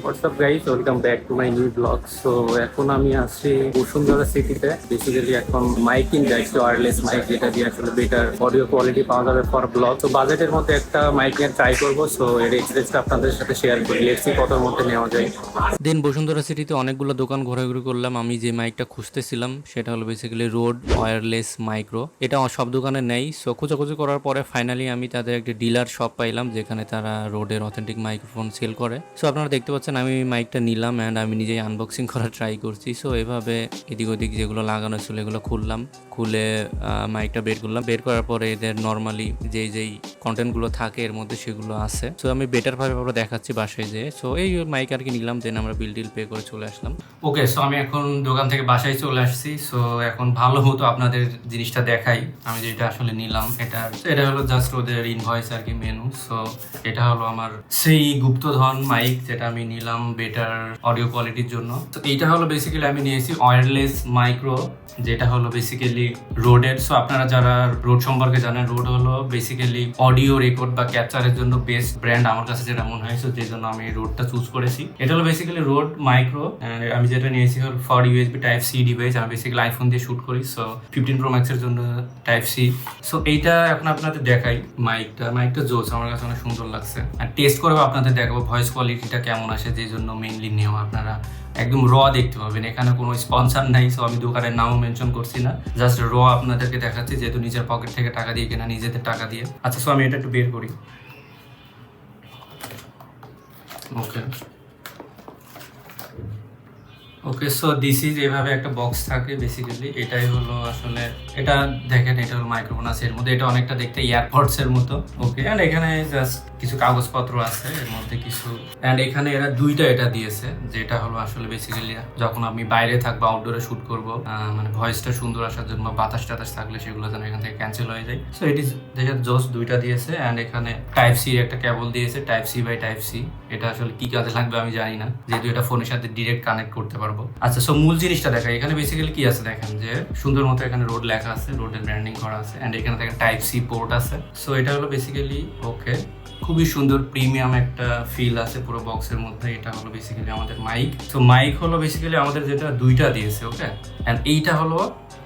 WhatsApp guys, welcome back to my new blog. So এখন আমি আছি বসুন্ধরা সিটিতে। বেসিক্যালি এখন মাইক কিনতে আসছি, ওয়্যারলেস মাইক, যেটা দিয়ে আসলে বেটার অডিও কোয়ালিটি পাওয়া যাবে ফর ব্লগ। তো বাজেটের মধ্যে একটা মাইক নিয়ে ট্রাই করবো। সো এর এক্সপিরিয়েন্সটা আপনাদের সাথে শেয়ার করি, দেখছি কতর মধ্যে নেওয়া যায়। দেন বসুন্ধরা সিটিতে অনেকগুলো দোকান ঘোরাঘুরি করলাম। আমি যে মাইকটা খুঁজতেছিলাম সেটা হলো বেসিক্যালি রোড ওয়্যারলেস মাইক্রো। এটা সব দোকানে নেই। সো খোঁজাখুঁজি করার পরে ফাইনালি আমি তাদের একটা ডিলার শপ পাইলাম, যেখানে তারা রোডের অথেন্টিক মাইক্রোফোন সেল করে। সো আপনারা দেখতে পাচ্ছেন আমি মাইকটা নিলাম অ্যান্ড আমি নিজেই আনবক্সিং করার ট্রাই করছি। সো এভাবে এদিক ওদিক যেগুলো লাগানো ছিল এগুলো খুললাম, খুলে মাইকটা বের করলাম। বের করার পরে এদের নর্মালি যেই কন্টেন্টগুলো থাকে এর মধ্যে সেগুলো আছে। সো আমি বেটারভাবে দেখাচ্ছি বাসায় যেয়ে। সো এই মাইক আর কি নিলাম, দেন আমরা বিল টিল পে করে চলে আসলাম। ওকে, সো আমি এখন দোকান থেকে বাসায় চলে আসছি। সো এখন ভালো হতো আপনাদের জিনিসটা দেখাই, আমি যেটা আসলে নিলাম। এটা হলো জাস্ট ওদের ইনভয়েস আর কি, মেনু। সো এটা হলো আমার সেই গুপ্তধন মাইক যেটা আমি নিলাম বেটার অডিও কোয়ালিটির জন্য। তো এইটা হলো বেসিক্যালি আমি নিয়েছি ওয়্যারলেস মাইক্রো, যেটা হলো বেসিক্যালি রোডের। সো আপনারা যারা রোড সম্পর্কে জানেন, রোড হলো বেসিক্যালি অডিও রেকর্ড বা ক্যাপচারের জন্য বেস্ট ব্র্যান্ড আমার কাছে যেটা মনে হয়। সো যে জন্য আমি রোডটা চুজ করেছি। এটা হলো বেসিক্যালি রোড মাইক্রো। আমি যেটা নিয়েছি হলো for USB type C device. আমি বেসিক্যালি আইফোন দিয়ে শুট করি। সো 15 Pro Max এর জন্য টাইপ সি। সো এইটা এখন আপনাদের দেখাই। মাইকটা জোস, আমার কাছে অনেক সুন্দর লাগছে। আর টেস্ট করেও আপনাদের দেখাবো ভয়েস কোয়ালিটিটা কেমন আসে, যে জন্য মেইনলি নেওয়া। আপনারা একদম র দেখতে পাবেন, এখানে কোনো স্পন্সার নাই। সো আমি দোকানের নামও মেনশন করছি না, জাস্ট র আপনাদেরকে দেখাচ্ছি, যেহেতু নিজের পকেট থেকে টাকা দিয়ে কেনা, নিজেদের টাকা দিয়ে। আচ্ছা, সো আমি এটা একটু বের করি। ওকে, সো দিস ইজ এভাবে একটা বক্স থাকে বেসিক্যালি। এটাই হলো আসলে, এটা দেখেন, এটা হলো মাইক্রোফোন আছে এর মধ্যে। এটা অনেকটা দেখতে এয়ারপডস এর মতো। ওকে, অ্যান্ড এখানে জাস্ট কিছু কাগজপত্র আছে এর মধ্যে কিছু। অ্যান্ড এখানে এরা দুইটা এটা দিয়েছে, যেটা হলো আসলে বেসিক্যালি যখন আমি বাইরে থাকবো, আউটডোরে শুট করবো, মানে ভয়েসটা সুন্দর আসার জন্য, বাতাস টাতাস থাকলে সেগুলো যেন এখান থেকে ক্যান্সেল হয়ে যায়। সো ইট ইজ জোস দুইটা দিয়েছে। অ্যান্ড এখানে টাইপ সি একটা কেবল দিয়েছে, type C by type C. এটা আসলে কি কাজে লাগবে আমি জানি না, যেহেতু এটা ফোনের সাথে ডিরেক্ট কানেক্ট করতে পারবো। আচ্ছা, সো মূল জিনিসটা দেখা, এখানে বেসিক্যালি কি আছে দেখেন, যে সুন্দর মতো এখানে রোড লেখা আছে, রোডের ব্র্যান্ডিং করা আছে। অ্যান্ড এখানে দেখেন টাইপ সি পোর্ট আছে। সো এটা হলো বেসিক্যালি ওকে, খুবই সুন্দর প্রিমিয়াম একটা ফিল আছে পুরো বক্সের মধ্যে। এটা হলো বেসিক্যালি আমাদের মাইক। তো মাইক হলো বেসিক্যালি আমাদের যেটা দুইটা দিয়েছে। ওকে, অ্যান্ড এইটা হলো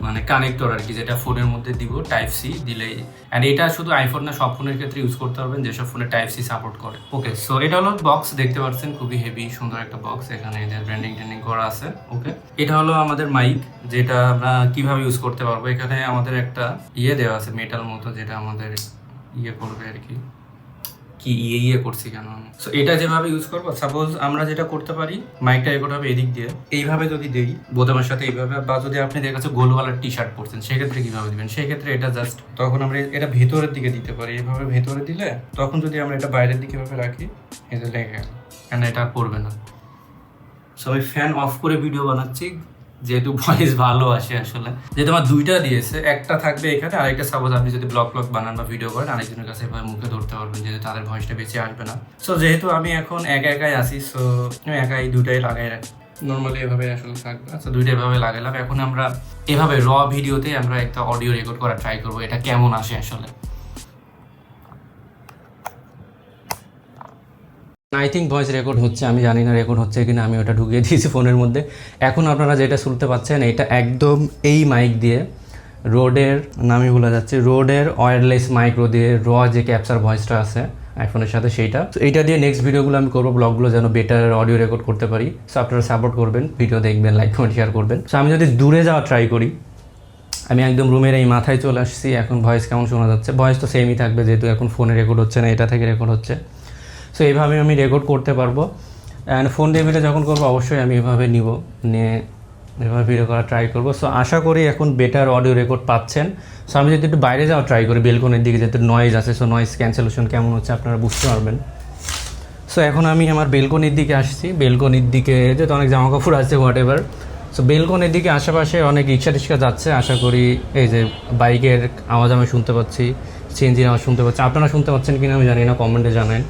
মানে কানেক্টর আর কি, যেটা ফোনের মধ্যে দিব, টাইপ সি দিলেই। অ্যান্ড এটা শুধু আইফোন না, সব ফোনের ক্ষেত্রে ইউজ করতে পারবেন যেসব ফোনে টাইপ সি সাপোর্ট করে। ওকে, সো এটা হলো বক্স, দেখতে পাচ্ছেন খুবই হেভি সুন্দর একটা বক্স। এখানে এদের ব্র্যান্ডিং ট্রেন্ডিং করা আছে। ওকে, এটা হলো আমাদের মাইক, যেটা আমরা কিভাবে ইউজ করতে পারবো। এখানে আমাদের একটা দেওয়া আছে মেটাল মতো, যেটা আমাদের করবে আর কি। কি করছি কেন আমি। সো এটা যেভাবে ইউজ করবো, সাপোজ আমরা যেটা করতে পারি, মাইকটা রেকর্ড হবে এদিক দিয়ে, এইভাবে যদি দেই বোতামের সাথে এইভাবে, বা যদি আপনি দেখাচ্ছে গোলওয়ালার টি শার্ট পরছেন, সেক্ষেত্রে কিভাবে দিবেন, সেক্ষেত্রে এটা জাস্ট তখন আমরা এটা ভেতরের দিকে দিতে পারি। এভাবে ভেতরে দিলে তখন যদি আমরা এটা বাইরের দিকে ভাবে রাখি, এটা লেগে গেল, কেন এটা আর পড়বে না। সো আমি ফ্যান অফ করে ভিডিও বানাচ্ছি, যেহেতু ভয়েস ভালো আসে আসলে। যেহেতু আমার দুইটা দিয়েছে, একটা থাকবে এখানে, আরেকটা সাপোজ আপনি যদি ব্লগ বানান বা ভিডিও করেন, আরেকজনের কাছে এভাবে মুখে ধরতে পারবেন, যেহেতু তাদের ভয়েসটা বেশি আসবে না। সো যেহেতু আমি এখন একাই আসি, সো আমি একাই দুইটাই লাগাই রাখি। নর্মালি এভাবে আসলে থাকবে। আচ্ছা, দুইটা এভাবে লাগালাম। এখন আমরা এভাবে র ভিডিওতে আমরা একটা অডিও রেকর্ড করা ট্রাই করবো, এটা কেমন আসে আসলে। আই থিঙ্ক ভয়েস রেকর্ড হচ্ছে, আমি জানি না রেকর্ড হচ্ছে কিনা। আমি ওটা ঢুকিয়ে দিয়েছি ফোনের মধ্যে। এখন আপনারা যেটা শুনতে পাচ্ছেন, এটা একদম এই মাইক দিয়ে, রোডের নামই ভুলে যাচ্ছে, রোডের ওয়্যারলেস মাইক্রো দিয়ে র যে ক্যাপচার ভয়েসটা আছে আইফোনের সাথে, সেইটা। তো এইটা দিয়ে নেক্সট ভিডিওগুলো আমি করবো, ব্লগগুলো যেন বেটার অডিও রেকর্ড করতে পারি। সো আপনারা সাপোর্ট করবেন, ভিডিও দেখবেন, লাইক কমেন্ট শেয়ার করবেন। সো আমি যদি দূরে যাওয়া ট্রাই করি, আমি একদম রুমের এই মাথায় চলে আসছি। এখন ভয়েস কেমন শোনা যাচ্ছে? ভয়েস তো সেমই থাকবে, যেহেতু এখন ফোনে রেকর্ড হচ্ছে না, এটা থেকে রেকর্ড হচ্ছে। সো এইভাবে আমি রেকর্ড করতে পারবো। অ্যান্ড ফোন দিয়ে ভিডিও যখন করবো, অবশ্যই আমি এভাবে নিয়ে এভাবে ভিডিও করা ট্রাই করবো। সো আশা করি এখন বেটার অডিও রেকর্ড পাচ্ছেন। সো আমি যদি একটু বাইরে যাওয়া ট্রাই করি, বেলকনির দিকে, যেহেতু নয়েজ আছে, সো নয়েজ ক্যান্সেলেশন কেমন হচ্ছে আপনারা বুঝতে পারবেন। সো এখন আমি আমার বেলকনির দিকে আসছি। বেলকনির দিকে যেহেতু অনেক জামা কাপড় আছে, হোয়াট এভার। সো বেলকনির দিকে আশেপাশে অনেক রিক্সা টিক্সা যাচ্ছে। আশা করি এই যে বাইকের আওয়াজ আমি শুনতে পাচ্ছি, সিএনজির আওয়াজ শুনতে পাচ্ছি। আপনারা শুনতে পাচ্ছেন কিনা আমি জানি না, কমেন্টে জানান।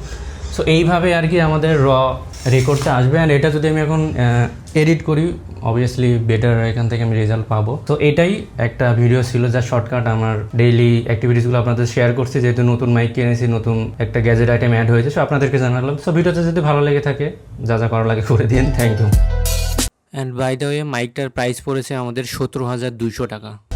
সো এইভাবে আর কি আমাদের র রেকর্ডটা আসবে। অ্যান্ড এটা যদি আমি এখন এডিট করি অবভিয়াসলি বেটার এখান থেকে আমি রেজাল্ট পাবো। তো এটাই একটা ভিডিও ছিল যা শর্টকাট আমার ডেইলি অ্যাক্টিভিটিসগুলো আপনাদের শেয়ার করছি, যেহেতু নতুন মাইক কিনেছি, নতুন একটা গ্যাজেট আইটেম অ্যাড হয়েছে, সো আপনাদেরকে জানালাম। সো ভিডিওটা যদি ভালো লেগে থাকে যা যা করা লাগে করে দিন। Thank you. And by the way মাইকটার প্রাইস পড়েছে আমাদের 17,200 টাকা।